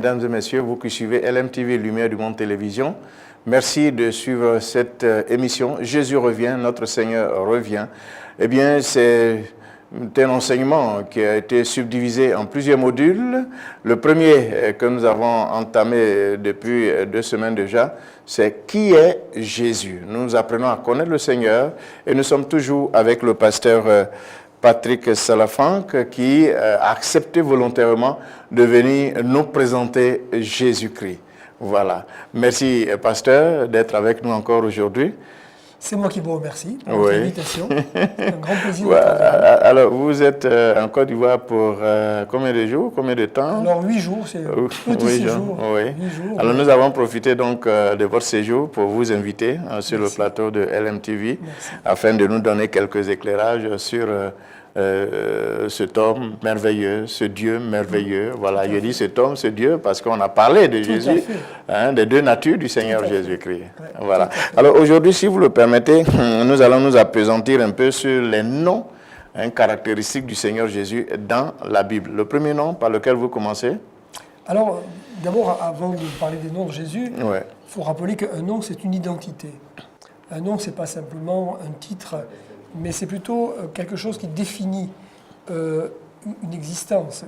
mesdames et messieurs, vous qui suivez LMTV Lumière du Monde Télévision. Merci de suivre cette émission. Jésus revient, notre Seigneur revient. Eh bien, c'est un enseignement qui a été subdivisé en plusieurs modules. Le premier que nous avons entamé depuis 2 semaines déjà, c'est qui est Jésus. Nous apprenons à connaître le Seigneur et nous sommes toujours avec le pasteur Patrick Salafanque qui a accepté volontairement de venir nous présenter Jésus-Christ. Voilà. Merci, pasteur, d'être avec nous encore aujourd'hui. C'est moi qui vous remercie pour votre invitation. C'est un grand plaisir. Alors, vous êtes en Côte d'Ivoire pour combien de jours, combien de temps? Alors, 8 jours, c'est un petit séjour. Oui. 8 jours. Alors, nous avons profité donc de votre séjour pour vous inviter sur le plateau de LMTV afin de nous donner quelques éclairages sur cet homme merveilleux, ce Dieu merveilleux. Voilà, je dis cet homme, ce Dieu, parce qu'on a parlé de Jésus, des 2 natures du Seigneur Jésus-Christ. Voilà. Alors aujourd'hui, si vous le permettez, nous allons nous appesantir un peu sur les noms caractéristiques du Seigneur Jésus dans la Bible. Le premier nom par lequel vous commencez? Alors, d'abord, avant de parler des noms de Jésus, il faut rappeler qu'un nom, c'est une identité. Un nom, ce n'est pas simplement un titre, mais c'est plutôt quelque chose qui définit une existence.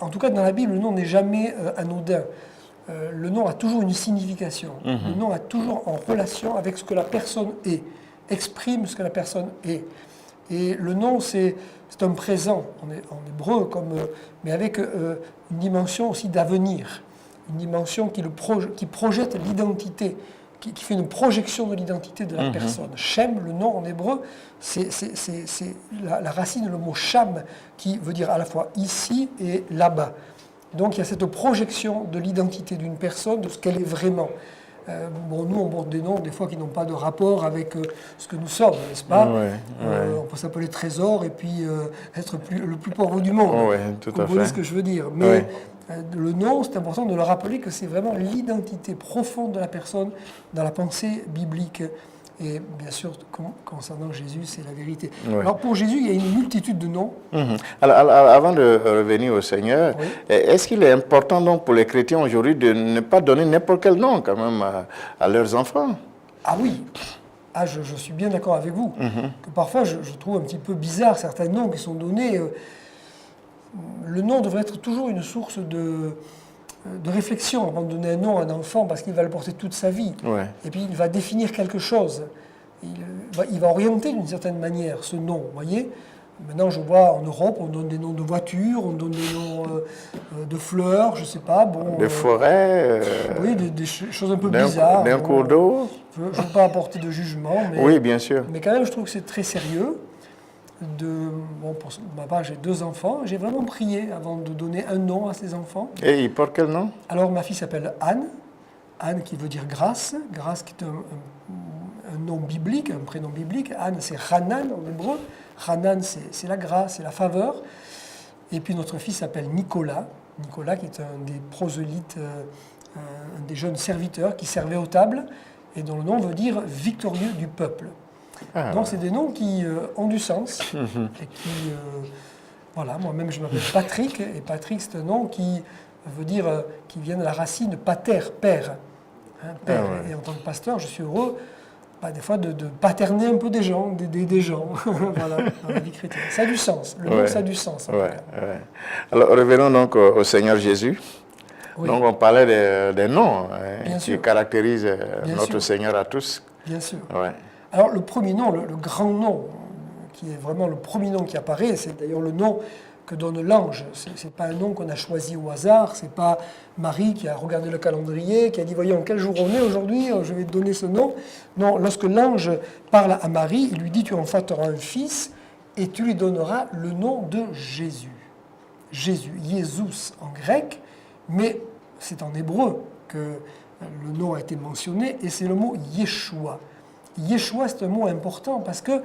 En tout cas, dans la Bible, le nom n'est jamais anodin. Le nom a toujours une signification. Le nom a toujours en relation avec ce que la personne est, exprime ce que la personne est. Et le nom, c'est un présent, en hébreu, mais avec une dimension aussi d'avenir, une dimension qui projette l'identité, qui fait une projection de l'identité de la personne. Shem, le nom en hébreu, c'est la racine, le mot sham, qui veut dire à la fois ici et là-bas. Donc il y a cette projection de l'identité d'une personne, de ce qu'elle est vraiment. Nous, on porte des noms, des fois, qui n'ont pas de rapport avec ce que nous sommes, n'est-ce pas? On peut s'appeler Trésor et puis être le plus pauvre du monde. Tout à fait. Vous voyez ce que je veux dire. Mais le nom, c'est important de le rappeler que c'est vraiment l'identité profonde de la personne dans la pensée biblique. Et bien sûr, concernant Jésus, c'est la vérité. Alors pour Jésus, il y a une multitude de noms. Alors, avant de revenir au Seigneur, est-ce qu'il est important donc pour les chrétiens aujourd'hui de ne pas donner n'importe quel nom quand même à leurs enfants? Ah oui, je suis bien d'accord avec vous. Que parfois, je trouve un petit peu bizarre certains noms qui sont donnés. Le nom devrait être toujours une source de réflexion avant de donner un nom à un enfant, parce qu'il va le porter toute sa vie. Et puis il va définir quelque chose. Il va orienter d'une certaine manière ce nom, vous voyez. Maintenant, je vois en Europe, on donne des noms de voitures, on donne des noms de fleurs, je ne sais pas. De forêts. Oui, des choses un peu bizarres. D'un cours d'eau. Je ne veux pas apporter de jugement. Mais, oui, bien sûr. Mais quand même, je trouve que c'est très sérieux. Pour ma part, j'ai 2 enfants. J'ai vraiment prié avant de donner un nom à ces enfants. Et il porte quel nom? Alors, ma fille s'appelle Anne. Anne qui veut dire grâce. Grâce qui est un nom biblique, un prénom biblique. Anne, c'est Hanan en hébreu. Hanan, c'est la grâce, c'est la faveur. Et puis notre fils s'appelle Nicolas. Nicolas qui est un des prosélytes, un des jeunes serviteurs qui servait aux tables et dont le nom veut dire victorieux du peuple. Donc c'est des noms qui ont du sens et qui, voilà, moi-même je m'appelle Patrick et Patrick c'est un nom qui veut dire, qui vient de la racine pater, père. Père. Et en tant que pasteur, je suis heureux des fois de paterner un peu des gens, d'aider des gens, voilà, dans la vie chrétienne. Ça a du sens, le nom ça a du sens. Alors revenons donc au Seigneur Jésus. Donc on parlait des noms qui caractérisent notre Seigneur à tous. Bien sûr. Alors le premier nom, le grand nom, qui est vraiment le premier nom qui apparaît, c'est d'ailleurs le nom que donne l'ange. Ce n'est pas un nom qu'on a choisi au hasard, ce n'est pas Marie qui a regardé le calendrier, qui a dit « Voyons, quel jour on est aujourd'hui, je vais te donner ce nom ». Non, lorsque l'ange parle à Marie, il lui dit « Tu enfanteras un fils et tu lui donneras le nom de Jésus ». Jésus, Jésus en grec, mais c'est en hébreu que le nom a été mentionné, et c'est le mot Yeshua. Yeshua, c'est un mot important parce qu'il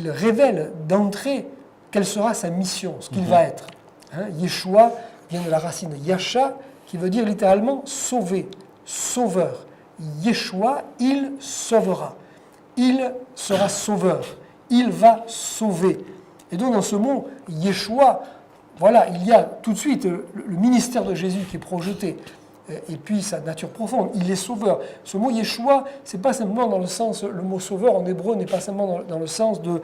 révèle d'entrée quelle sera sa mission, ce qu'il va être. Yeshua vient de la racine Yasha, qui veut dire littéralement sauver, sauveur. Yeshua, il sauvera. Il sera sauveur. Il va sauver. Et donc dans ce mot Yeshua, Voilà, il y a tout de suite le ministère de Jésus qui est projeté. Et puis sa nature profonde, il est sauveur. Ce mot Yeshua, c'est pas simplement dans le sens, le mot sauveur en hébreu n'est pas simplement dans le sens de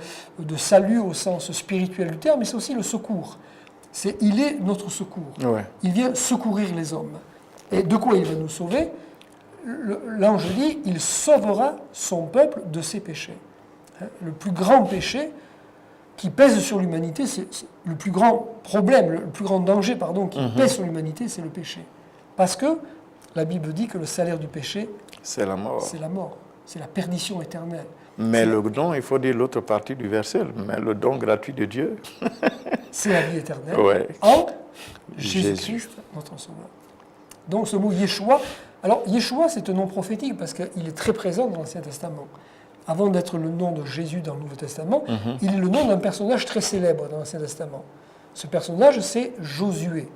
salut au sens spirituel du terme, mais c'est aussi le secours. Il est notre secours. Ouais. Il vient secourir les hommes. Et de quoi il va nous sauver? L'ange dit, il sauvera son peuple de ses péchés. Le plus grand péché qui pèse sur l'humanité, c'est le plus grand problème, le plus grand danger, qui pèse sur l'humanité, c'est le péché. Parce que la Bible dit que le salaire du péché, c'est la mort. C'est la mort, c'est la perdition éternelle. Mais le don, il faut dire l'autre partie du verset, mais le don gratuit de Dieu, c'est la vie éternelle en Jésus-Christ, notre Sauveur. Donc ce mot Yeshua, alors Yeshua c'est un nom prophétique parce qu'il est très présent dans l'Ancien Testament. Avant d'être le nom de Jésus dans le Nouveau Testament, il est le nom d'un personnage très célèbre dans l'Ancien Testament. Ce personnage, c'est Josué.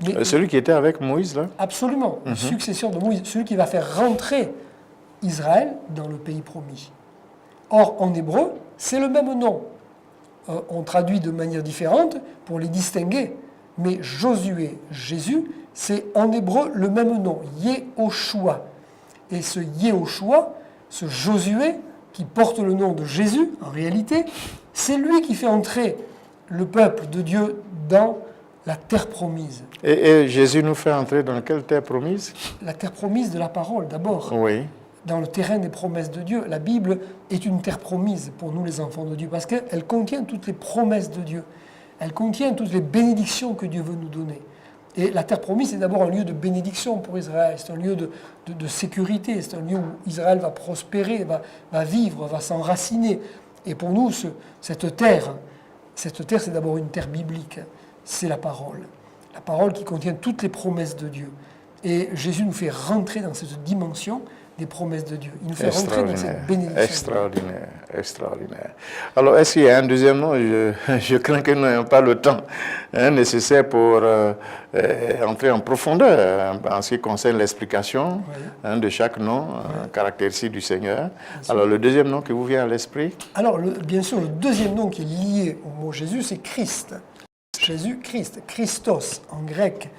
Mais celui qui était avec Moïse, là? Absolument, le successeur de Moïse, celui qui va faire rentrer Israël dans le pays promis. Or, en hébreu, c'est le même nom. On traduit de manière différente pour les distinguer. Mais Josué, Jésus, c'est en hébreu le même nom, Yehoshua. Et ce Yehoshua, ce Josué, qui porte le nom de Jésus, en réalité, c'est lui qui fait entrer le peuple de Dieu dans la terre promise. Et Jésus nous fait entrer dans quelle terre promise? La terre promise de la parole, d'abord. Oui. Dans le terrain des promesses de Dieu. La Bible est une terre promise pour nous, les enfants de Dieu, parce qu'elle contient toutes les promesses de Dieu. Elle contient toutes les bénédictions que Dieu veut nous donner. Et la terre promise, c'est d'abord un lieu de bénédiction pour Israël. C'est un lieu de sécurité. C'est un lieu où Israël va prospérer, va vivre, va s'enraciner. Et pour nous, cette terre, c'est d'abord une terre biblique. C'est la parole. La parole qui contient toutes les promesses de Dieu. Et Jésus nous fait rentrer dans cette dimension des promesses de Dieu. Il nous fait rentrer dans cette bénédiction. Extraordinaire, extraordinaire. Alors, est-ce qu'il y a un deuxième nom? Je crains que nous n'ayons pas le temps nécessaire pour entrer en profondeur en ce qui concerne l'explication de chaque nom caractéristique du Seigneur. Alors, le deuxième nom qui vous vient à l'esprit? Alors, bien sûr, le deuxième nom qui est lié au mot Jésus, c'est Christ. Jésus-Christ, Christos en grec,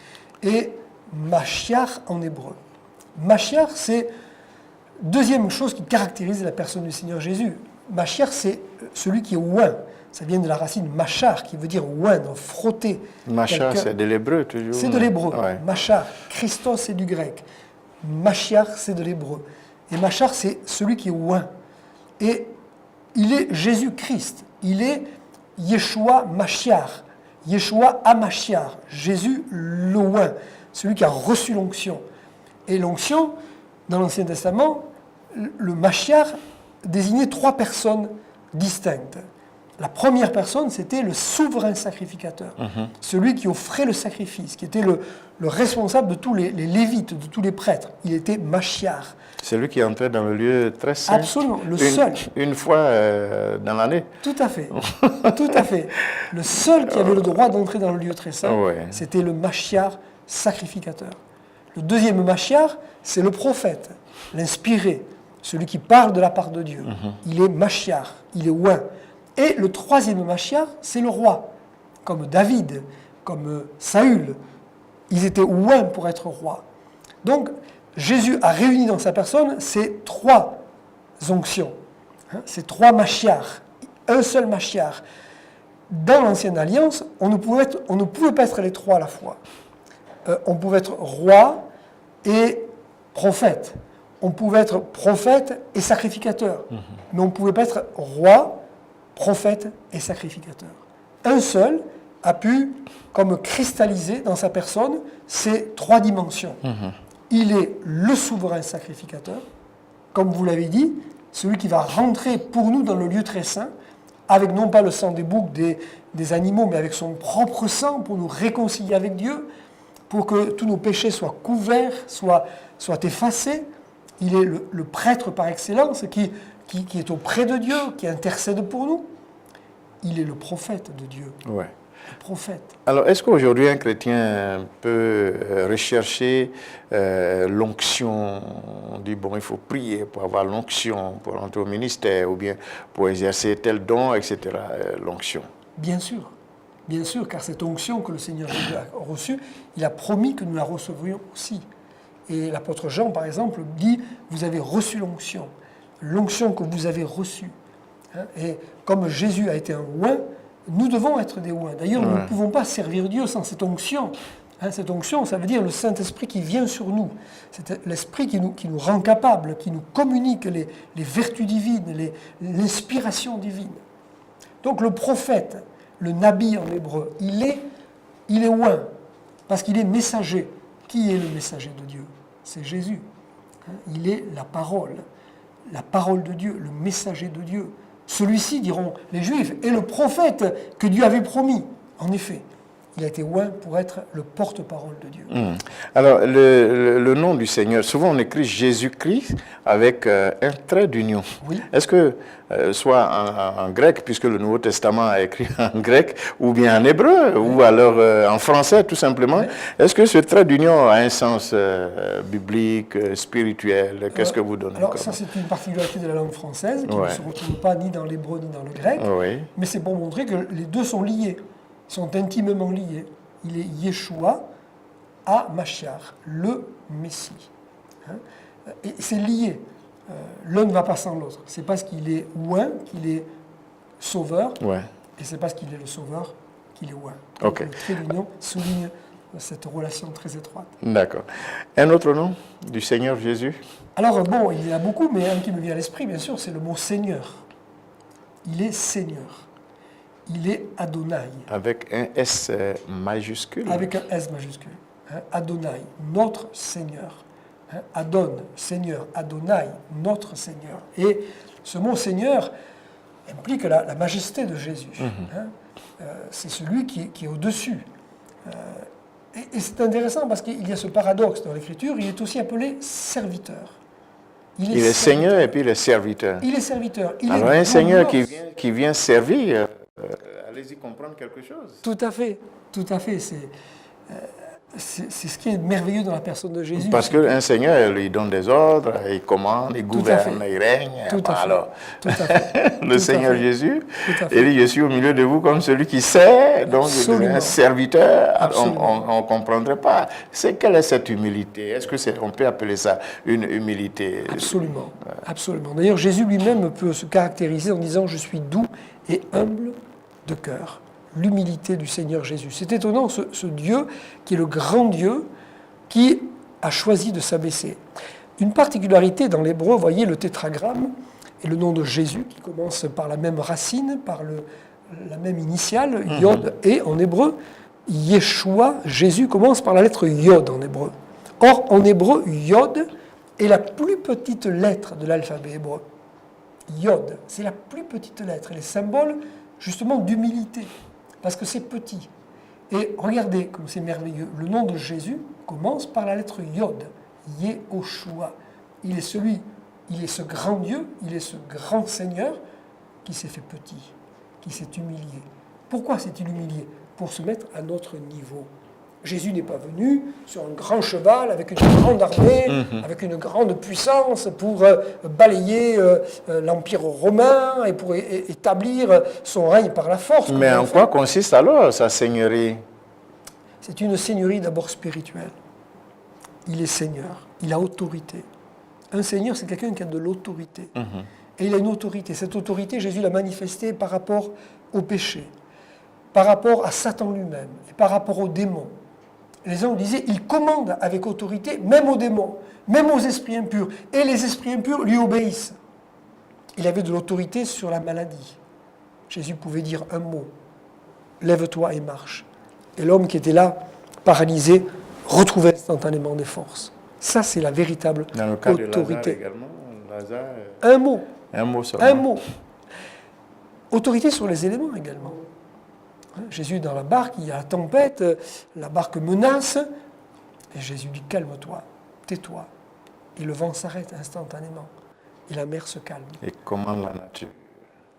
et Mashiach en hébreu. Mashiach, c'est deuxième chose qui caractérise la personne du Seigneur Jésus. Mashiach, c'est celui qui est oint. Ça vient de la racine machar, qui veut dire oint, frotter. Machar, c'est de l'hébreu toujours. C'est de l'hébreu. Ouais. Machar. Christos, c'est du grec. Mashiach, c'est de l'hébreu. Et Machar, c'est celui qui est oint. Et il est Jésus-Christ. Il est Yeshua Mashiach. Yeshua Hamashiach, Jésus le oint, celui qui a reçu l'onction. Et l'onction, dans l'Ancien Testament, le Mashiach désignait trois personnes distinctes. La première personne, c'était le souverain sacrificateur, celui qui offrait le sacrifice, qui était le responsable de tous les lévites, de tous les prêtres. Il était Mashiach. C'est lui qui entrait dans le lieu très saint. Absolument, le seul. Une fois dans l'année. Tout à fait, tout à fait. Le seul qui avait le droit d'entrer dans le lieu très saint, c'était le Mashiach sacrificateur. Le deuxième Mashiach, c'est le prophète, l'inspiré, celui qui parle de la part de Dieu. Il est Mashiach, il est oint. Et le troisième Mashiach, c'est le roi, comme David, comme Saül. Ils étaient oints pour être rois. Donc, Jésus a réuni dans sa personne ces trois onctions, ces trois Mashiach, un seul Mashiach. Dans l'Ancienne Alliance, on ne pouvait pas être les trois à la fois. On pouvait être roi et prophète. On pouvait être prophète et sacrificateur. Mais on ne pouvait pas être roi, prophète et sacrificateur. Un seul a pu, comme cristalliser dans sa personne, ces trois dimensions. Il est le souverain sacrificateur, comme vous l'avez dit, celui qui va rentrer pour nous dans le lieu très saint, avec non pas le sang des boucs, des animaux, mais avec son propre sang pour nous réconcilier avec Dieu, pour que tous nos péchés soient couverts, soient effacés. Il est le prêtre par excellence qui est auprès de Dieu, qui intercède pour nous. Il est le prophète de Dieu. Ouais. Le prophète. Alors, est-ce qu'aujourd'hui un chrétien peut rechercher l'onction? On dit, bon, il faut prier pour avoir l'onction, pour entrer au ministère, ou bien pour exercer tel don, etc. L'onction. Bien sûr. Bien sûr, car cette onction que le Seigneur Jésus a reçue, il a promis que nous la recevrions aussi. Et l'apôtre Jean, par exemple, dit « Vous avez reçu l'onction que vous avez reçue. » Et comme Jésus a été un oint, nous devons être des oints. D'ailleurs, nous ne pouvons pas servir Dieu sans cette onction. Cette onction, ça veut dire le Saint-Esprit qui vient sur nous. C'est l'Esprit qui nous rend capables, qui nous communique les vertus divines, l'inspiration divine. Donc le prophète, le nabi en hébreu, il est oint, parce qu'il est messager. Qui est le messager de Dieu? C'est Jésus. Il est la parole de Dieu, le messager de Dieu. Celui-ci, diront les Juifs, est le prophète que Dieu avait promis. En effet, il a été oint pour être le porte-parole de Dieu. Alors, le nom du Seigneur, souvent on écrit Jésus-Christ avec un trait d'union. Oui. Est-ce que, soit en grec, puisque le Nouveau Testament a écrit en grec, ou bien en hébreu, ou alors en français tout simplement, est-ce que ce trait d'union a un sens biblique, spirituel? Qu'est-ce que vous donnez? Alors ça, c'est une particularité de la langue française, qui ne se retrouve pas ni dans l'hébreu ni dans le grec, mais c'est pour montrer que les deux sont liés. Ils sont intimement liés. Il est Yeshua à Mashiach, le Messie. Et c'est lié. L'un ne va pas sans l'autre. C'est parce qu'il est oint qu'il est sauveur, et c'est parce qu'il est le sauveur qu'il est oint. Donc, le trait d'union souligne cette relation très étroite. D'accord. Un autre nom du Seigneur Jésus? Alors bon, il y en a beaucoup, mais un qui me vient à l'esprit, bien sûr, c'est le mot Seigneur. Il est Seigneur. Il est Adonai. Avec un S majuscule. Avec un S majuscule. Adonai, notre Seigneur. Adon, Seigneur. Adonai, notre Seigneur. Et ce mot Seigneur implique la majesté de Jésus. C'est celui qui est au-dessus. Et c'est intéressant parce qu'il y a ce paradoxe dans l'Écriture, il est aussi appelé serviteur. Il est Seigneur et puis il est serviteur. Il est serviteur. Alors un Seigneur qui vient servir, allez-y comprendre quelque chose. Tout à fait, tout à fait. C'est ce qui est merveilleux dans la personne de Jésus. Parce qu'un Seigneur, il lui donne des ordres, il commande, il gouverne, il règne. Tout à fait. Alors, tout à fait. le Seigneur Jésus, il dit, je suis au milieu de vous comme celui qui sert, donc il devient un serviteur. On ne comprendrait pas. Quelle est cette humilité? Est-ce qu'on peut appeler ça une humilité? Absolument, absolument. D'ailleurs, Jésus lui-même peut se caractériser en disant, je suis doux et humble de cœur. L'humilité du Seigneur Jésus. C'est étonnant, ce Dieu qui est le grand Dieu qui a choisi de s'abaisser. Une particularité dans l'hébreu, vous voyez le tétragramme et le nom de Jésus qui commence par la même racine, par la même initiale, Yod, et en hébreu, Yeshua, Jésus commence par la lettre Yod en hébreu. Or, en hébreu, Yod est la plus petite lettre de l'alphabet hébreu. Yod, c'est la plus petite lettre, elle est symbole justement d'humilité. Parce que c'est petit. Et regardez comme c'est merveilleux. Le nom de Jésus commence par la lettre Yod, Yehoshua. Il est ce grand Dieu, il est ce grand Seigneur qui s'est fait petit, qui s'est humilié. Pourquoi s'est-il humilié? Pour se mettre à notre niveau. Jésus n'est pas venu sur un grand cheval avec une grande armée, avec une grande puissance pour balayer l'Empire romain et pour établir son règne par la force. Mais en quoi consiste alors sa seigneurie? C'est une seigneurie d'abord spirituelle. Il est seigneur, il a autorité. Un seigneur, c'est quelqu'un qui a de l'autorité. Et il a une autorité. Cette autorité, Jésus l'a manifestée par rapport au péché, par rapport à Satan lui-même et par rapport aux démons. Les gens disaient, il commande avec autorité, même aux démons, même aux esprits impurs. Et les esprits impurs lui obéissent. Il avait de l'autorité sur la maladie. Jésus pouvait dire un mot, lève-toi et marche. Et l'homme qui était là, paralysé, retrouvait instantanément des forces. Ça, c'est la véritable autorité. Dans le cas de Lazare également, un mot. Un mot seulement. Un mot. Autorité sur les éléments également. Jésus dans la barque, il y a la tempête, la barque menace, et Jésus dit calme-toi, tais-toi. Et le vent s'arrête instantanément, et la mer se calme. Et commande la nature.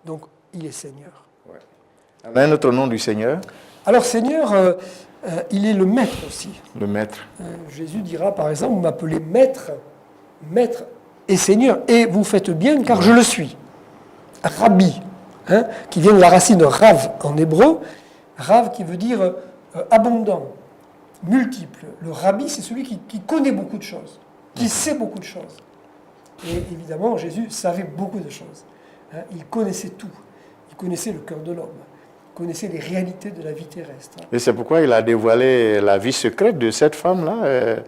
Donc, il est Seigneur. Ouais. Un autre nom du Seigneur? Alors, Seigneur, il est le Maître aussi. Le Maître. Jésus dira, par exemple, vous m'appelez Maître, Maître et Seigneur, et vous faites bien car je le suis. Rabbi, qui vient de la racine Rav en hébreu. Rav qui veut dire abondant, multiple. Le rabbi, c'est celui qui connaît beaucoup de choses, qui sait beaucoup de choses. Et évidemment, Jésus savait beaucoup de choses. Hein, il connaissait tout. Il connaissait le cœur de l'homme. Il connaissait les réalités de la vie terrestre. Et c'est pourquoi il a dévoilé la vie secrète de cette femme-là,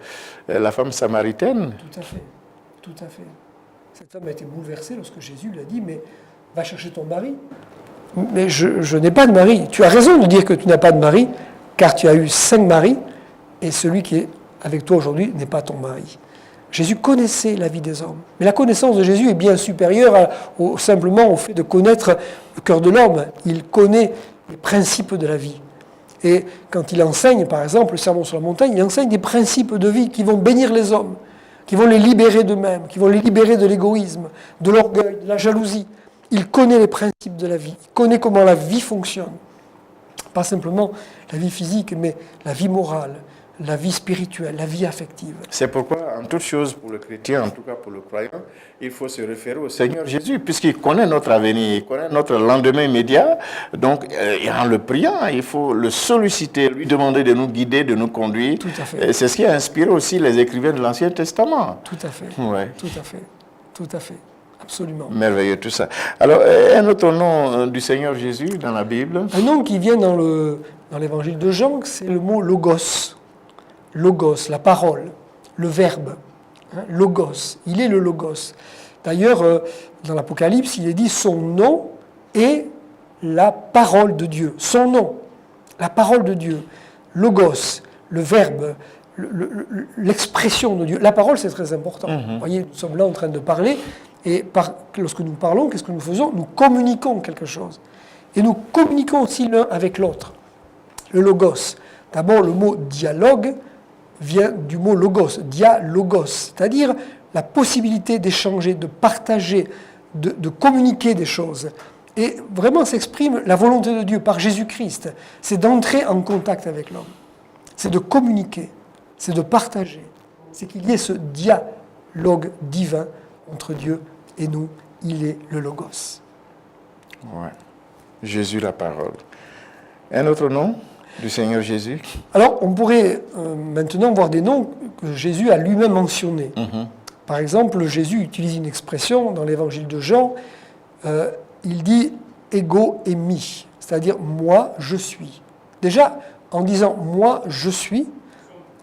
la femme samaritaine. Tout à fait. Tout à fait. Cette femme a été bouleversée lorsque Jésus lui a dit « Mais va chercher ton mari. » Mais je n'ai pas de mari. Tu as raison de dire que tu n'as pas de mari, car tu as eu 5 maris, et celui qui est avec toi aujourd'hui n'est pas ton mari. Jésus connaissait la vie des hommes. Mais la connaissance de Jésus est bien supérieure simplement au fait de connaître le cœur de l'homme. Il connaît les principes de la vie. Et quand il enseigne, par exemple, le sermon sur la montagne, il enseigne des principes de vie qui vont bénir les hommes, qui vont les libérer d'eux-mêmes, qui vont les libérer de l'égoïsme, de l'orgueil, de la jalousie. Il connaît les principes de la vie. Il connaît comment la vie fonctionne. Pas simplement la vie physique, mais la vie morale, la vie spirituelle, la vie affective. C'est pourquoi, en toute chose, pour le chrétien, en tout cas pour le croyant, il faut se référer au Seigneur Jésus, puisqu'il connaît notre avenir, il connaît notre lendemain immédiat. Donc, en le priant, il faut le solliciter, lui demander de nous guider, de nous conduire. Tout à fait. Et c'est ce qui a inspiré aussi les écrivains de l'Ancien Testament. Tout à fait. Ouais. Tout à fait. Tout à fait. Absolument. Merveilleux tout ça. Alors, un autre nom du Seigneur Jésus dans la Bible? Un nom qui vient dans l'évangile de Jean, c'est le mot logos. Logos, la parole, le verbe. Hein, logos, il est le logos. D'ailleurs, dans l'Apocalypse, il est dit son nom est la parole de Dieu. Son nom, la parole de Dieu. Logos, le verbe, l'expression de Dieu. La parole, c'est très important. Vous voyez, nous sommes là en train de parler, et lorsque nous parlons, qu'est-ce que nous faisons? Nous communiquons quelque chose. Et nous communiquons aussi l'un avec l'autre. Le logos. D'abord, le mot dialogue vient du mot logos, dialogos, c'est-à-dire la possibilité d'échanger, de partager, de communiquer des choses. Et vraiment s'exprime la volonté de Dieu par Jésus-Christ. C'est d'entrer en contact avec l'homme. C'est de communiquer, c'est de partager. C'est qu'il y ait ce dialogue divin entre Dieu et nous. Il est le logos. Ouais. Jésus la parole. Un autre nom du Seigneur Jésus? Alors, on pourrait maintenant voir des noms que Jésus a lui-même mentionnés. Par exemple, Jésus utilise une expression dans l'évangile de Jean, il dit « ego eimi », c'est-à-dire « moi, je suis ». Déjà, en disant « moi, je suis »,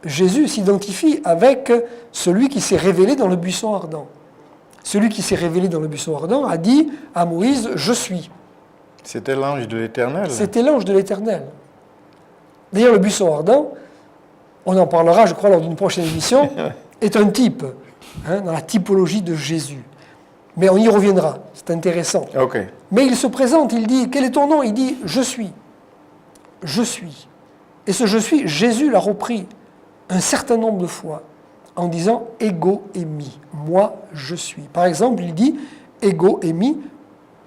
Jésus s'identifie avec celui qui s'est révélé dans le buisson ardent. Celui qui s'est révélé dans le buisson ardent a dit à Moïse « je suis ». C'était l'ange de l'Éternel. C'était l'ange de l'Éternel. D'ailleurs, le buisson ardent, on en parlera, je crois, lors d'une prochaine émission, est un type, dans la typologie de Jésus. Mais on y reviendra, c'est intéressant. Okay. Mais il se présente, il dit, quel est ton nom? Il dit, je suis. Je suis. Et ce je suis, Jésus l'a repris un certain nombre de fois en disant ego eimi, moi je suis. Par exemple, il dit ego eimi,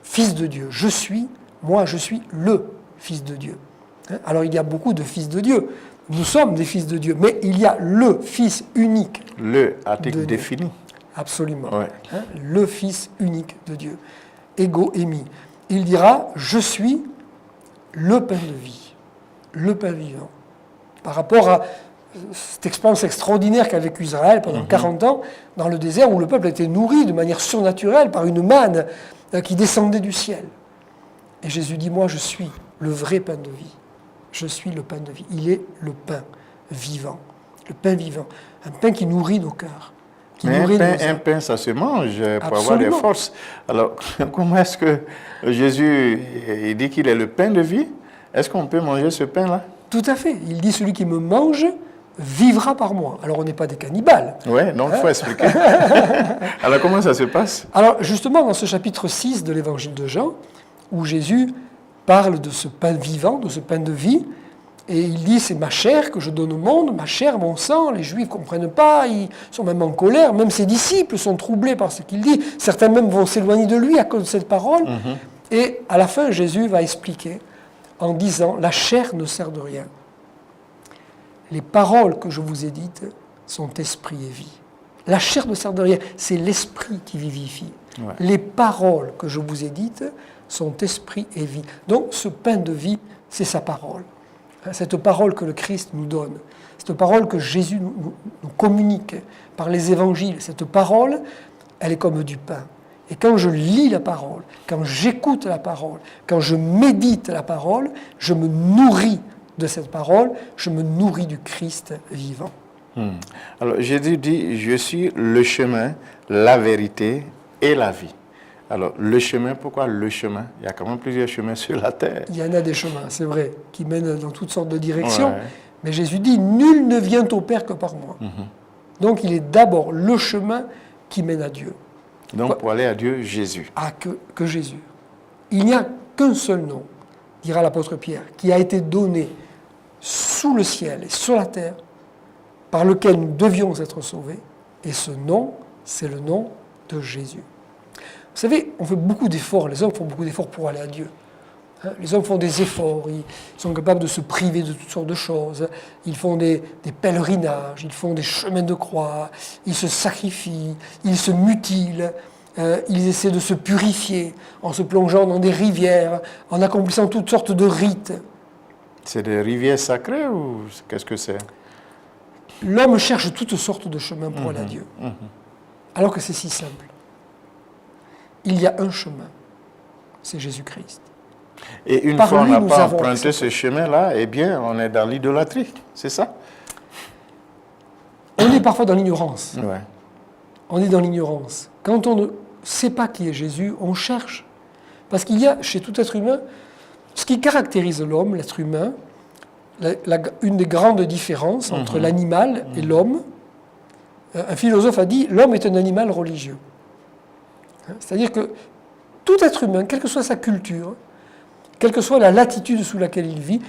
fils de Dieu. Je suis, moi je suis le fils de Dieu. Alors il y a beaucoup de fils de Dieu. Nous sommes des fils de Dieu, mais il y a le Fils unique. Le article défini. Absolument. Ouais. Le Fils unique de Dieu. Ego eimi. Il dira, je suis le pain de vie, le pain vivant. Par rapport à cette expérience extraordinaire qu'a vécu Israël pendant 40 ans dans le désert, où le peuple était nourri de manière surnaturelle par une manne qui descendait du ciel. Et Jésus dit, moi je suis le vrai pain de vie. Je suis le pain de vie. Il est le pain vivant. Le pain vivant. Un pain qui nourrit nos cœurs. Mais un pain, ça se mange pour avoir des forces. Alors, comment est-ce que Jésus il dit qu'il est le pain de vie? Est-ce qu'on peut manger ce pain-là? Tout à fait. Il dit, celui qui me mange vivra par moi. Alors, on n'est pas des cannibales. Oui, donc il faut expliquer. Alors, comment ça se passe? Alors, justement, dans ce chapitre 6 de l'évangile de Jean, où Jésus parle de ce pain vivant, de ce pain de vie, et il dit, c'est ma chair que je donne au monde, ma chair, mon sang. Les Juifs ne comprennent pas, ils sont même en colère, même ses disciples sont troublés par ce qu'il dit. Certains même vont s'éloigner de lui à cause de cette parole. Et à la fin, Jésus va expliquer en disant, la chair ne sert de rien. Les paroles que je vous ai dites sont esprit et vie. La chair ne sert de rien, c'est l'esprit qui vivifie. Ouais. Les paroles que je vous ai dites sont esprit et vie. Donc ce pain de vie, c'est sa parole. cette parole que le Christ nous donne, cette parole que Jésus nous communique par les évangiles, cette parole, elle est comme du pain. Et quand je lis la parole, quand j'écoute la parole, quand je médite la parole, je me nourris de cette parole, je me nourris du Christ vivant. Alors Jésus dit, je suis le chemin, la vérité et la vie. Alors le chemin, pourquoi le chemin? Il y a quand même plusieurs chemins sur la terre. Il y en a des chemins, c'est vrai, qui mènent dans toutes sortes de directions. Ouais. Mais Jésus dit, nul ne vient au Père que par moi. Donc il est d'abord le chemin qui mène à Dieu. Donc pour aller à Dieu, Jésus. Ah, que Jésus. Il n'y a qu'un seul nom, dira l'apôtre Pierre, qui a été donné sous le ciel et sur la terre, par lequel nous devions être sauvés. Et ce nom, c'est le nom de Jésus. Vous savez, on fait beaucoup d'efforts, les hommes font beaucoup d'efforts pour aller à Dieu. Les hommes font des efforts, ils sont capables de se priver de toutes sortes de choses, ils font des pèlerinages, ils font des chemins de croix, ils se sacrifient, ils se mutilent, ils essaient de se purifier en se plongeant dans des rivières, en accomplissant toutes sortes de rites. C'est des rivières sacrées ou qu'est-ce que c'est? L'homme cherche toutes sortes de chemins pour aller à Dieu, alors que c'est si simple. Il y a un chemin, c'est Jésus-Christ. Et une fois on n'a pas emprunté ce chemin-là, eh bien, on est dans l'idolâtrie, c'est ça? On est parfois dans l'ignorance. Ouais. On est dans l'ignorance. Quand on ne sait pas qui est Jésus, on cherche. Parce qu'il y a, chez tout être humain, ce qui caractérise l'homme, l'être humain, une des grandes différences entre l'animal et l'homme, un philosophe a dit, l'homme est un animal religieux. C'est-à-dire que tout être humain, quelle que soit sa culture, quelle que soit la latitude sous laquelle il vit,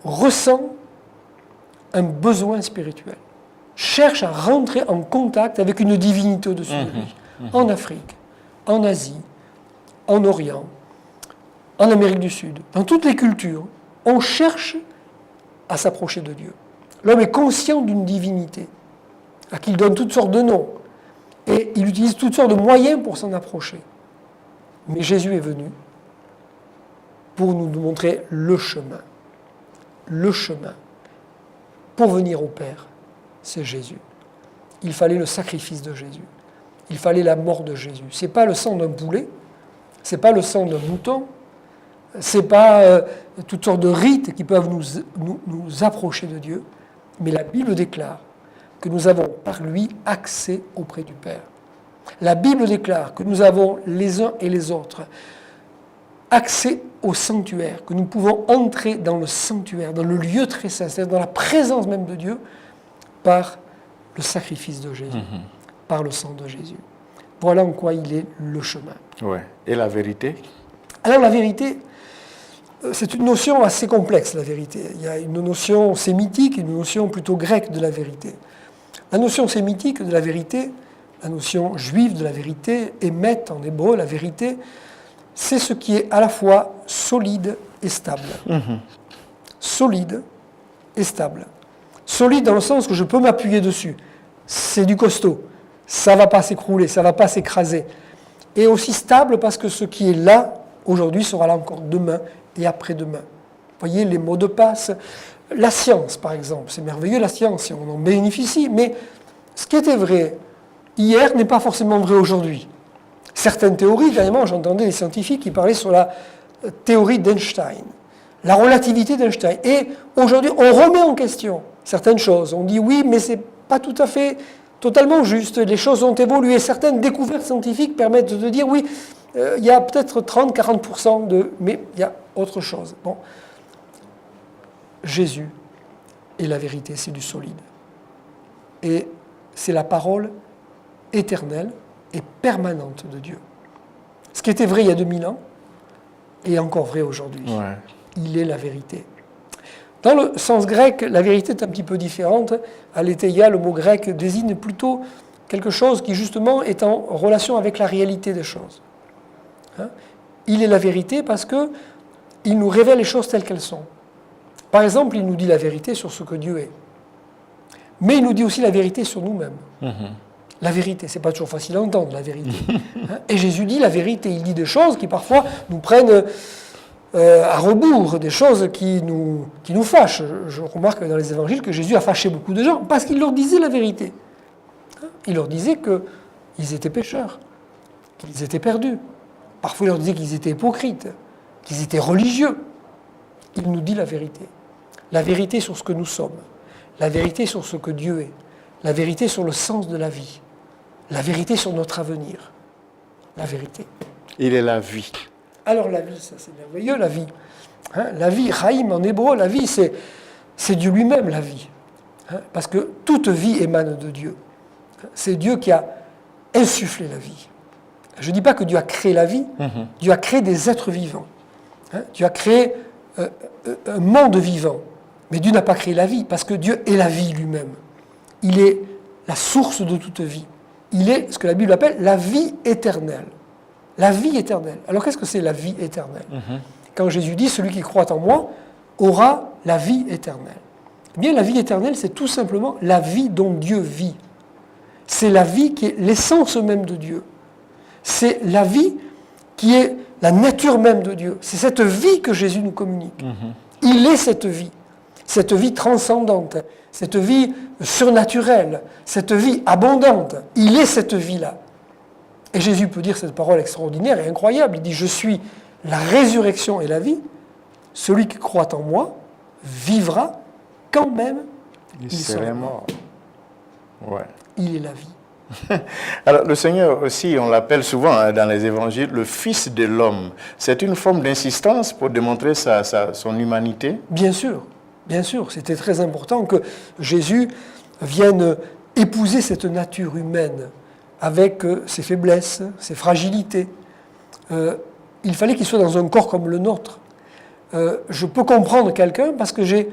ressent un besoin spirituel, cherche à rentrer en contact avec une divinité au-dessus de lui. En Afrique, en Asie, en Orient, en Amérique du Sud, dans toutes les cultures, on cherche à s'approcher de Dieu. L'homme est conscient d'une divinité, à qui il donne toutes sortes de noms, et il utilise toutes sortes de moyens pour s'en approcher. Mais Jésus est venu pour nous montrer le chemin. Le chemin pour venir au Père, c'est Jésus. Il fallait le sacrifice de Jésus. Il fallait la mort de Jésus. Ce n'est pas le sang d'un poulet, ce n'est pas le sang d'un mouton, ce n'est pas toutes sortes de rites qui peuvent nous approcher de Dieu, mais la Bible déclare que nous avons par lui accès auprès du Père. La Bible déclare que nous avons les uns et les autres accès au sanctuaire, que nous pouvons entrer dans le sanctuaire, dans le lieu très saint, c'est-à-dire dans la présence même de Dieu, par le sacrifice de Jésus, par le sang de Jésus. Voilà en quoi il est le chemin. Ouais. Et la vérité? Alors la vérité, c'est une notion assez complexe, la vérité. Il y a une notion sémitique et une notion plutôt grecque de la vérité. La notion sémitique de la vérité, la notion juive de la vérité, émet en hébreu la vérité, c'est ce qui est à la fois solide et stable. Solide et stable. Solide dans le sens que je peux m'appuyer dessus. C'est du costaud. Ça ne va pas s'écrouler, ça ne va pas s'écraser. Et aussi stable parce que ce qui est là, aujourd'hui, sera là encore demain et après-demain. Vous voyez les mots de passe. La science, par exemple, c'est merveilleux la science, on en bénéficie, mais ce qui était vrai hier n'est pas forcément vrai aujourd'hui. Certaines théories, dernièrement, j'entendais des scientifiques qui parlaient sur la théorie d'Einstein, la relativité d'Einstein. Et aujourd'hui, on remet en question certaines choses. On dit oui, mais ce n'est pas tout à fait totalement juste. Les choses ont évolué. Certaines découvertes scientifiques permettent de dire oui, il y a peut-être 30-40% de... Mais il y a autre chose. Bon. Jésus est la vérité, c'est du solide. Et c'est la parole éternelle et permanente de Dieu. Ce qui était vrai il y a 2000 ans est encore vrai aujourd'hui. Ouais. Il est la vérité. Dans le sens grec, la vérité est un petit peu différente. Aletheia, le mot grec, désigne plutôt quelque chose qui justement est en relation avec la réalité des choses. Il est la vérité parce qu'il nous révèle les choses telles qu'elles sont. Par exemple, il nous dit la vérité sur ce que Dieu est. Mais il nous dit aussi la vérité sur nous-mêmes. La vérité, c'est pas toujours facile à entendre, la vérité. Et Jésus dit la vérité. Il dit des choses qui parfois nous prennent à rebours, des choses qui nous fâchent. Je remarque dans les évangiles que Jésus a fâché beaucoup de gens parce qu'il leur disait la vérité. Il leur disait qu'ils étaient pécheurs, qu'ils étaient perdus. Parfois, il leur disait qu'ils étaient hypocrites, qu'ils étaient religieux. Il nous dit la vérité. La vérité sur ce que nous sommes, la vérité sur ce que Dieu est, la vérité sur le sens de la vie, la vérité sur notre avenir. La vérité. Il est la vie. Alors la vie, ça c'est merveilleux, la vie. La vie, Chaim en hébreu, la vie, c'est Dieu lui-même, la vie. Parce que toute vie émane de Dieu. C'est Dieu qui a insufflé la vie. Je ne dis pas que Dieu a créé la vie, Dieu a créé des êtres vivants. Dieu a créé un monde vivant. Mais Dieu n'a pas créé la vie, parce que Dieu est la vie lui-même. Il est la source de toute vie. Il est ce que la Bible appelle la vie éternelle. La vie éternelle. Alors qu'est-ce que c'est la vie éternelle ? Quand Jésus dit « Celui qui croit en moi aura la vie éternelle ». Eh bien, la vie éternelle, c'est tout simplement la vie dont Dieu vit. C'est la vie qui est l'essence même de Dieu. C'est la vie qui est la nature même de Dieu. C'est cette vie que Jésus nous communique. Il est cette vie transcendante, cette vie surnaturelle, cette vie abondante. Il est cette vie-là. Et Jésus peut dire cette parole extraordinaire et incroyable. Il dit « Je suis la résurrection et la vie. Celui qui croit en moi vivra quand même il serait mort. » Ouais. Il est la vie. Alors, le Seigneur aussi, on l'appelle souvent dans les évangiles le Fils de l'homme. C'est une forme d'insistance pour démontrer son humanité? Bien sûr. C'était très important que Jésus vienne épouser cette nature humaine avec ses faiblesses, ses fragilités. Il fallait qu'il soit dans un corps comme le nôtre. Je peux comprendre quelqu'un parce que j'ai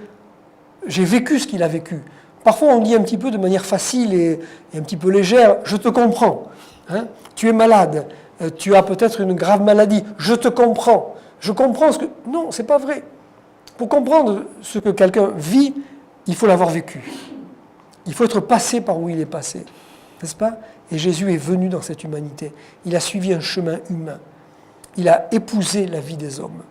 vécu ce qu'il a vécu. Parfois, on dit un petit peu de manière facile et un petit peu légère, « je te comprends, tu es malade, tu as peut-être une grave maladie, je te comprends, je comprends ce que... » Non, ce n'est pas vrai. Pour comprendre ce que quelqu'un vit, il faut l'avoir vécu. Il faut être passé par où il est passé, n'est-ce pas ? Et Jésus est venu dans cette humanité. Il a suivi un chemin humain. Il a épousé la vie des hommes.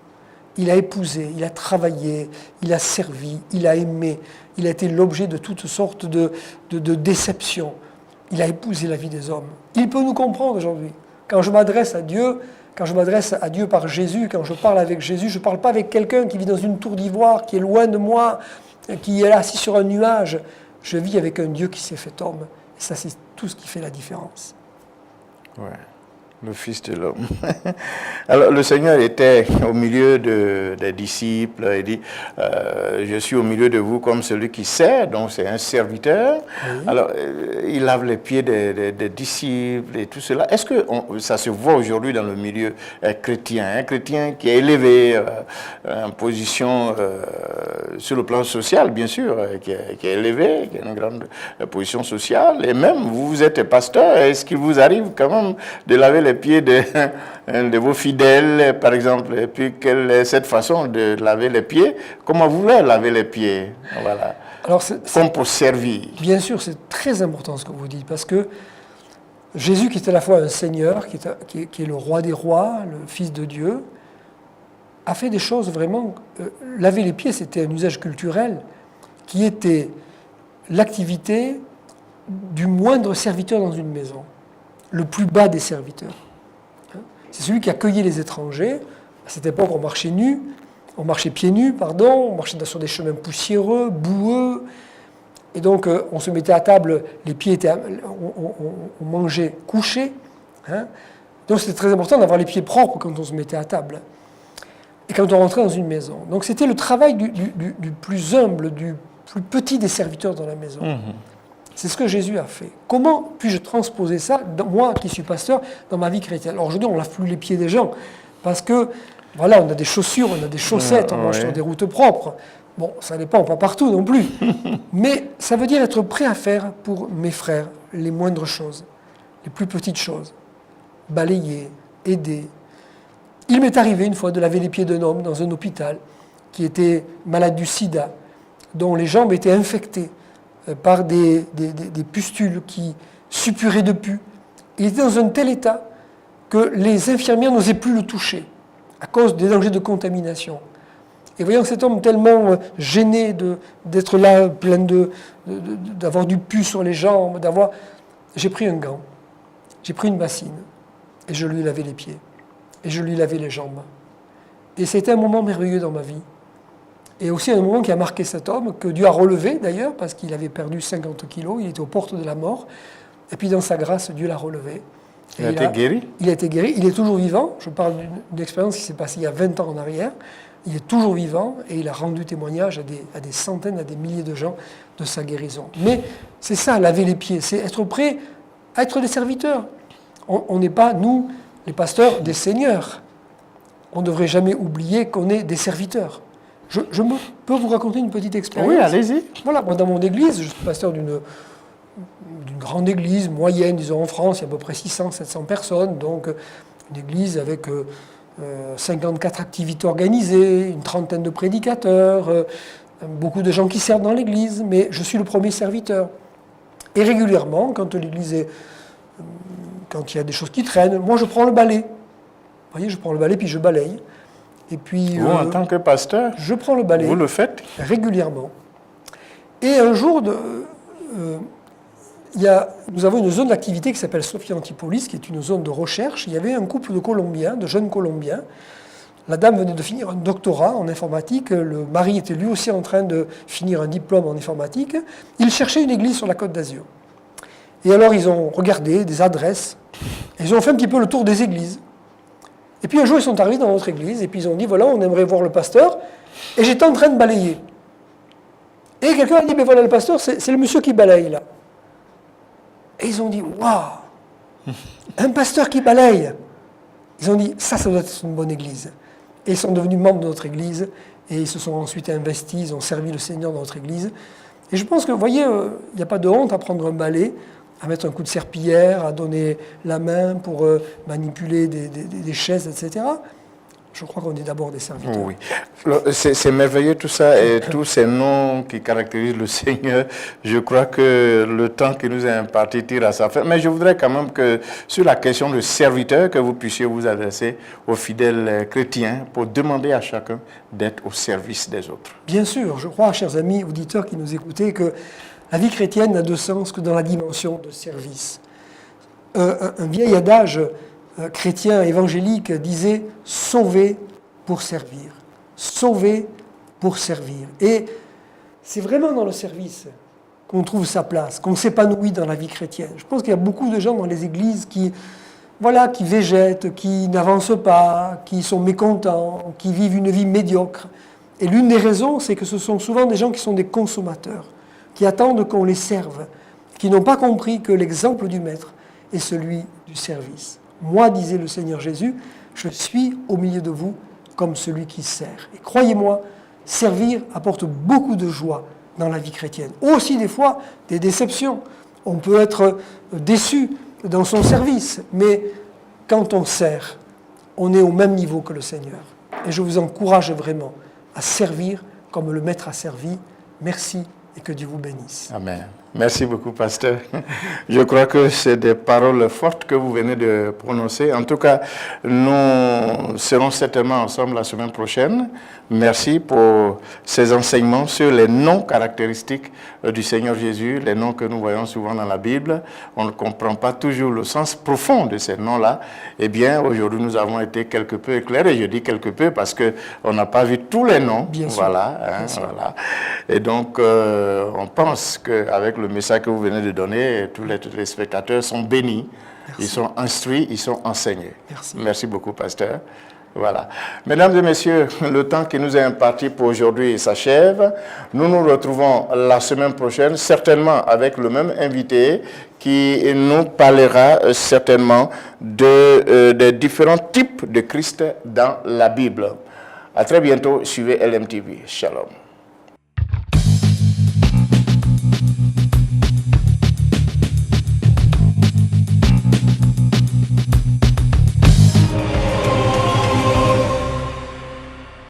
Il a épousé, il a travaillé, il a servi, il a aimé, il a été l'objet de toutes sortes de déceptions. Il a épousé la vie des hommes. Il peut nous comprendre aujourd'hui. Quand je m'adresse à Dieu par Jésus, quand je parle avec Jésus, je ne parle pas avec quelqu'un qui vit dans une tour d'ivoire, qui est loin de moi, qui est assis sur un nuage. Je vis avec un Dieu qui s'est fait homme. Et ça, c'est tout ce qui fait la différence. Ouais. Le Fils de l'homme. Alors, le Seigneur était au milieu des disciples. Il dit, je suis au milieu de vous comme celui qui sert, donc c'est un serviteur. Oui. Alors, il lave les pieds des disciples et tout cela. Est-ce que ça se voit aujourd'hui dans le milieu chrétien? Un chrétien qui est élevé en position sur le plan social, bien sûr, qui est élevé, qui a une grande position sociale. Et même, vous êtes pasteur, est-ce qu'il vous arrive quand même de laver les pieds de vos fidèles, par exemple, et puis quelle est cette façon de laver les pieds? Comment vous voulez laver les pieds? Voilà. Alors comme pour servir. Bien sûr, c'est très important ce que vous dites, parce que Jésus, qui est à la fois un Seigneur, qui est le roi des rois, le Fils de Dieu, a fait des choses vraiment... laver les pieds, c'était un usage culturel qui était l'activité du moindre serviteur dans une maison. Le plus bas des serviteurs. C'est celui qui accueillait les étrangers. À cette époque, on marchait pieds nus, on marchait sur des chemins poussiéreux, boueux. Et donc, on se mettait à table, les pieds étaient... On mangeait couché. Donc, c'était très important d'avoir les pieds propres quand on se mettait à table. Et quand on rentrait dans une maison. Donc, c'était le travail du plus humble, du plus petit des serviteurs dans la maison. C'est ce que Jésus a fait. Comment puis-je transposer ça, moi qui suis pasteur, dans ma vie chrétienne? Alors aujourd'hui, on ne lave plus les pieds des gens, parce que, voilà, on a des chaussures, on a des chaussettes, on marche sur des routes propres. Bon, ça n'est pas partout non plus. Mais ça veut dire être prêt à faire pour mes frères les moindres choses, les plus petites choses. Balayer, aider. Il m'est arrivé une fois de laver les pieds d'un homme dans un hôpital qui était malade du sida, dont les jambes étaient infectées par des pustules qui suppuraient de pus. Il était dans un tel état que les infirmières n'osaient plus le toucher. à cause des dangers de contamination. Et voyant cet homme tellement gêné d'être là, plein d'avoir du pus sur les jambes, j'ai pris un gant, j'ai pris une bassine, et je lui lavais les pieds, et je lui lavais les jambes. Et c'était un moment merveilleux dans ma vie. Et aussi un moment qui a marqué cet homme, que Dieu a relevé d'ailleurs, parce qu'il avait perdu 50 kilos, il était aux portes de la mort. Et puis dans sa grâce, Dieu l'a relevé. Il a été guéri ? Il a été guéri, il est toujours vivant. Je parle d'une expérience qui s'est passée il y a 20 ans en arrière. Il est toujours vivant et il a rendu témoignage à des centaines, à des milliers de gens de sa guérison. Mais c'est ça, laver les pieds, c'est être prêt à être des serviteurs. On n'est pas, nous, les pasteurs, des seigneurs. On ne devrait jamais oublier qu'on est des serviteurs. Je peux vous raconter une petite expérience. Oui, allez-y. Voilà, moi dans mon église, je suis pasteur d'une grande église moyenne, disons en France, il y a à peu près 600-700 personnes, donc une église avec 54 activités organisées, une trentaine de prédicateurs, beaucoup de gens qui servent dans l'église, mais je suis le premier serviteur. Et régulièrement, quand l'église quand il y a des choses qui traînent, moi je prends le balai. Vous voyez, je prends le balai puis je balaye. Et puis, vous, en tant que pasteur, je prends le balai. Vous le faites régulièrement. Et un jour, nous avons une zone d'activité qui s'appelle Sophia Antipolis, qui est une zone de recherche. Il y avait un couple de Colombiens, de jeunes Colombiens. La dame venait de finir un doctorat en informatique. Le mari était lui aussi en train de finir un diplôme en informatique. Ils cherchaient une église sur la Côte d'Azur. Et alors, ils ont regardé des adresses. Et ils ont fait un petit peu le tour des églises. Et puis un jour, ils sont arrivés dans notre église, et puis ils ont dit, voilà, on aimerait voir le pasteur. Et j'étais en train de balayer. Et quelqu'un a dit, mais voilà, le pasteur, c'est le monsieur qui balaye, là. Et ils ont dit, waouh, un pasteur qui balaye. Ils ont dit, ça doit être une bonne église. Et ils sont devenus membres de notre église, et ils se sont ensuite investis, ils ont servi le Seigneur dans notre église. Et je pense que, vous voyez, il n'y a pas de honte à prendre un balai, à mettre un coup de serpillière, à donner la main pour manipuler des chaises, etc. Je crois qu'on est d'abord des serviteurs. Oui, c'est merveilleux tout ça et tous ces noms qui caractérisent le Seigneur. Je crois que le temps qui nous est imparti tire à sa fin. Mais je voudrais quand même que sur la question de serviteur, que vous puissiez vous adresser aux fidèles chrétiens pour demander à chacun d'être au service des autres. Bien sûr, je crois, chers amis auditeurs qui nous écoutez, que la vie chrétienne n'a de sens que dans la dimension de service. Un vieil adage chrétien évangélique disait « sauver pour servir ». Sauver pour servir. Et c'est vraiment dans le service qu'on trouve sa place, qu'on s'épanouit dans la vie chrétienne. Je pense qu'il y a beaucoup de gens dans les églises qui végètent, qui n'avancent pas, qui sont mécontents, qui vivent une vie médiocre. Et l'une des raisons, c'est que ce sont souvent des gens qui sont des consommateurs, qui attendent qu'on les serve, qui n'ont pas compris que l'exemple du Maître est celui du service. Moi, disait le Seigneur Jésus, je suis au milieu de vous comme celui qui sert. Et croyez-moi, servir apporte beaucoup de joie dans la vie chrétienne. Aussi des fois des déceptions. On peut être déçu dans son service, mais quand on sert, on est au même niveau que le Seigneur. Et je vous encourage vraiment à servir comme le Maître a servi. Merci et que Dieu vous bénisse. Amen. Merci beaucoup, pasteur. Je crois que c'est des paroles fortes que vous venez de prononcer. En tout cas, nous serons certainement ensemble la semaine prochaine. Merci pour ces enseignements sur les noms caractéristiques du Seigneur Jésus, les noms que nous voyons souvent dans la Bible. On ne comprend pas toujours le sens profond de ces noms-là. Eh bien, aujourd'hui, nous avons été quelque peu éclairés. Je dis quelque peu parce qu'on n'a pas vu tous les noms. Bien voilà, sûr. Voilà. Et donc, on pense qu'avec le message que vous venez de donner, tous les spectateurs sont bénis, Merci. Ils sont instruits, ils sont enseignés. Merci beaucoup, pasteur. Voilà. Mesdames et messieurs, le temps qui nous est imparti pour aujourd'hui s'achève. Nous nous retrouvons la semaine prochaine, certainement avec le même invité qui nous parlera certainement des différents types de Christ dans la Bible. À très bientôt, suivez LMTV. Shalom.